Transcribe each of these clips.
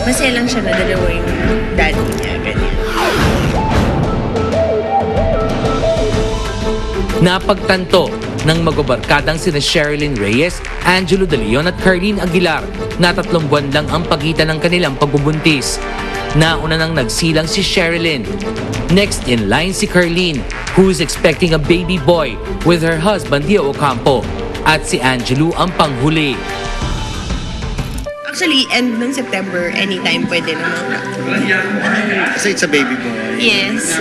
Masaya lang siya na dalawa yung daddy niya, ganyan. Napagtanto ng magbabarkadang sina Sherilyn Reyes, Angelo De Leon at Carlene Aguilar na 3 buwan lang ang pagitan ng kanilang pagbubuntis. Nauna nang nagsilang si Sherilyn. Next in line si Carlene, who is expecting a baby boy with her husband Dio Ocampo. At si Angelo ang panghuli. Actually, end ng September, anytime pwede naman. Kasi it's a baby boy. Yes.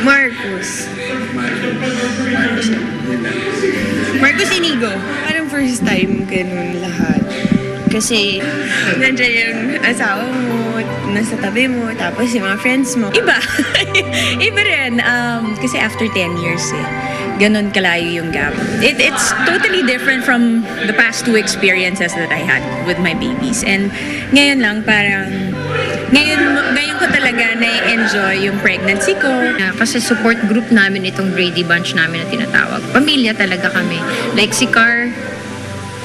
Marcos. Marcos Inigo. Parang first time ganun lahat. Kasi nandiyan yung asawa mo, nasa tabi mo, tapos yung mga friends mo. Iba. Iba rin. Kasi after 10 years ganun kalayo yung gap. It's totally different from the past 2 experiences that I had with my babies. And ngayon lang parang ngayon ko talaga na-enjoy yung pregnancy ko. Kasi support group namin itong Brady Bunch namin na tinatawag. Pamilya talaga kami. Like si Car,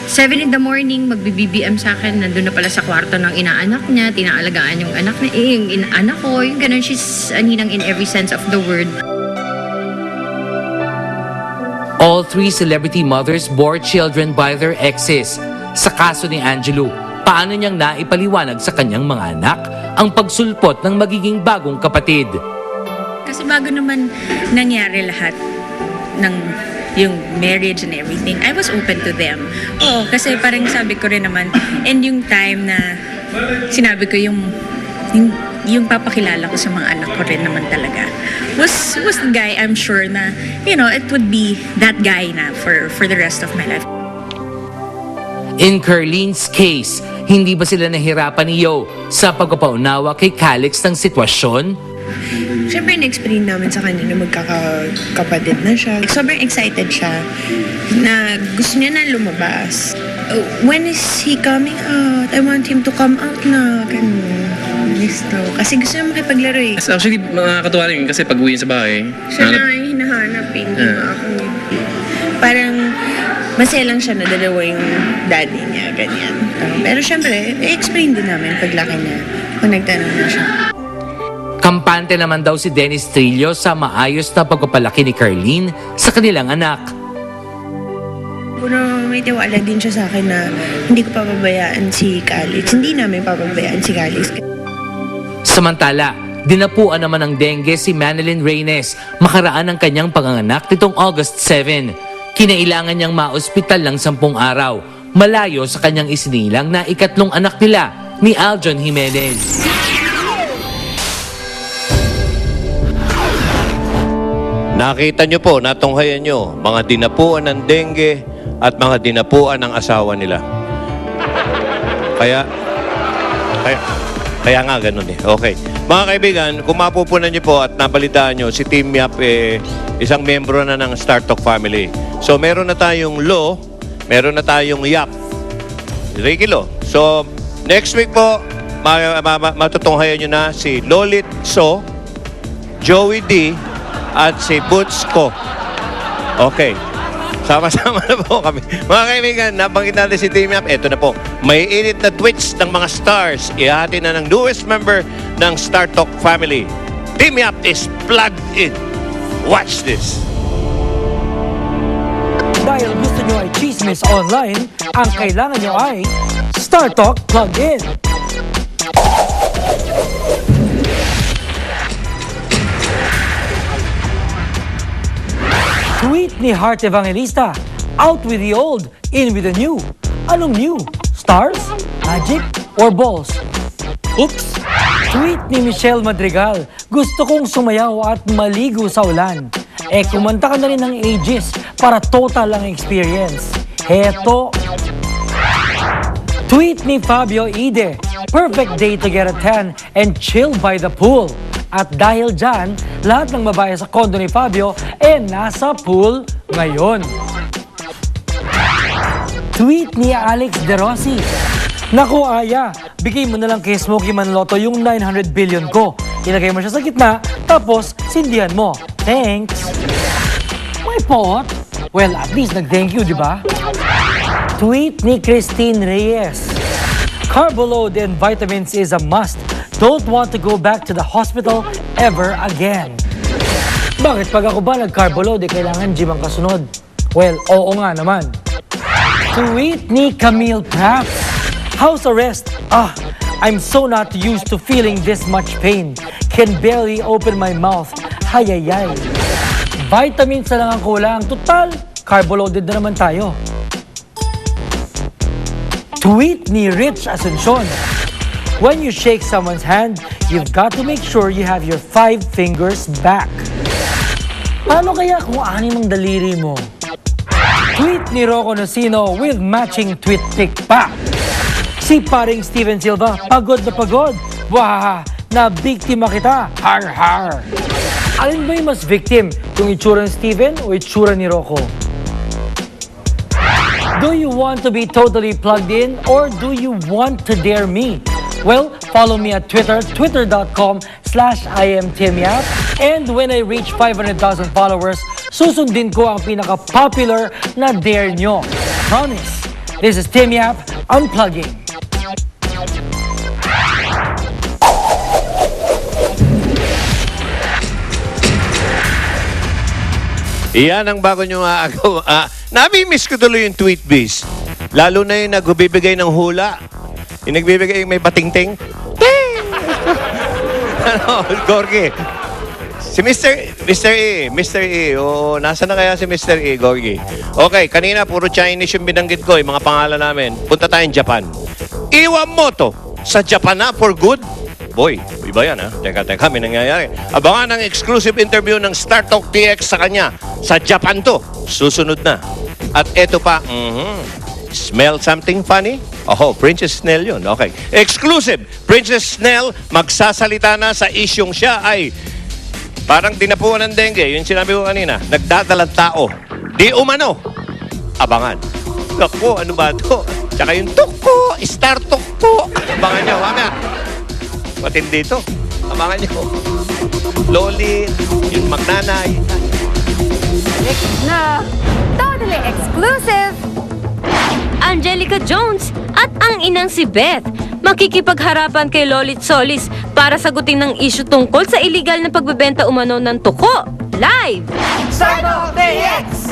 7 in the morning, magbi-BBM sa akin. Nandun na pala sa kwarto ng inaanak niya. Tinaalagaan yung anak niya. Yung inaanak ko. Yung ganun, she's aninang in every sense of the word. All 3 celebrity mothers bore children by their exes. Sa kaso ni Angelo, paano niyang naipaliwanag sa kanyang mga anak ang pagsulpot ng magiging bagong kapatid? Kasi bago naman nangyari lahat ng yung marriage and everything, I was open to them. Oo, kasi parang sabi ko rin naman, and yung time na sinabi ko yung papakilala ko sa mga anak ko rin naman talaga was the guy I'm sure na, you know, it would be that guy na for the rest of my life. In Carlene's case, hindi ba sila nahirapan ni Yo sa pagpapaunawa kay Calix ng sitwasyon? Siyempre, in-explain namin sa kanya na magkakapatid na siya. Sobrang excited siya na gusto niya na lumabas. When is he coming out? I want him to come out na. Ganun. Gusto. Kasi gusto niya makipaglaro eh. Actually, nakakatuwa rin kasi pag uwi sa bahay. Siya na yung hinahanap eh. Hindi na ako. Parang masaya lang siya na dalawa yung daddy niya. Ganyan. Pero siyempre, i-explain din namin paglaki niya kung nagtanong na siya. Kampante naman daw si Dennis Trillo sa maayos na pagpapalaki ni Carlene sa kanilang anak. Pero may tiwala din siya sa akin na hindi ko papabayaan si Calix. Hindi namin papabayaan si Calix. Samantala, dinapuan naman ng dengue si Manilyn Reynes makaraan ng kanyang panganganak nitong August 7. Kinailangan niyang maospital ng 10 araw, malayo sa kanyang isinilang na ikatlong anak nila ni Aljon Jimenez. Nakita nyo po, natunghayan nyo, mga dinapuan ng dengue at mga dinapuan ng asawa nila. Kaya nga ganun eh. Okay. Mga kaibigan, kung mapupunan nyo po at nabalitaan nyo, si Team Yap isang membro na ng Startalk family. So meron na tayong Lo, meron na tayong Yap. Ricky Lo. So next week po, matutunghayan nyo na si Lolit So, Joey D, at si Boots Ko. Okay. Sama-sama na po kami. Mga kaibigan, nabanggit natin si Team Yap. Ito na po. May init na tweets ng mga stars. Ihati na ng newest member ng Startalk family. Team Yap is plugged in. Watch this. Dahil gusto nyo ay chismis online, ang kailangan nyo ay Startalk Plug-in. Tweet ni Heart Evangelista, out with the old, in with the new. Anong new? Stars? Magic? Or balls? Oops! Tweet ni Michelle Madrigal, gusto kong sumayaw at maligo sa ulan. Kumanta ka na rin ng Aegis para total ang experience. Heto. Tweet ni Fabio Ide, perfect day to get a tan and chill by the pool. At dahil dyan, lahat ng babae sa kondo ni Fabio nasa pool ngayon. Tweet ni Alex De Rossi, naku Aya, bigay mo na lang kay Smokey Manloto yung 900 billion ko. Ilagay mo siya sa gitna, tapos sindihan mo. Thanks. May pot? Well, at least nag-thank you, di ba? Tweet ni Christine Reyes, Carbo load and vitamins is a must. Don't want to go back to the hospital ever again. Bakit pag ako ba nag-carbo load, kailangan gym ang kasunod? Well, oo nga naman. Tweet ni Camille Pratt. House arrest. I'm so not used to feeling this much pain. Can barely open my mouth. Hayayay. Vitamins na lang ang kulang. Total, carbo loaded na naman tayo. Tweet ni Rich Asuncion. When you shake someone's hand, you've got to make sure you have your 5 fingers back. Paano kaya kung 6 ang daliri mo? Tweet ni Rocco Nocino with matching tweet pic pa. Si paring Steven Silva, pagod na pagod. Wah, na biktima kita. Har har. Alin ba yung mas victim? Yung itsura ni Steven o itsura ni Rocco? Do you want to be totally plugged in or do you want to dare me? Well, follow me at Twitter, twitter.com/IamTimYap. And when I reach 500,000 followers, susundin ko ang pinaka-popular na dare nyo. Promise. This is Tim Yap, Unplugging. Iyan ang bago nyo agaw. Nami-miss ko tuloy yung tweet biz. Lalo na yung nagbibigay ng hula. Yung nagbibigay yung may patingting. Ting! Ano, Gorgie? Si Mr. E. Oo, nasa na kaya si Mr. E, Gorgie? Okay, kanina puro Chinese yung binanggit ko, yung mga pangalan namin. Punta tayong Japan. Iwamoto sa Japan na for good? Boy, iba yan ha. Teka, may nangyayari. Abangan ang exclusive interview ng Star Talk TX sa kanya. Sa Japan to. Susunod na. At eto pa, smell something funny? Oho, Princess Snell yun. Okay. Exclusive. Princess Snell magsasalita na sa isyong siya ay parang dinapuan ng dengue. Yung sinabi ko kanina, nagdadalang tao. Di umano. Abangan. Naku, ano ba to? Tsaka yung tukpo, Star Tukpo. Abangan nyo, wala. Matindi ito. Abangan nyo. Loli, yung magnanay. Next na, totally exclusive! Angelica Jones at ang inang si Beth makikipagharapan kay Lolit Solis para sagutin ng issue tungkol sa illegal na pagbebenta umano ng tuko. Live! Star Talk TX!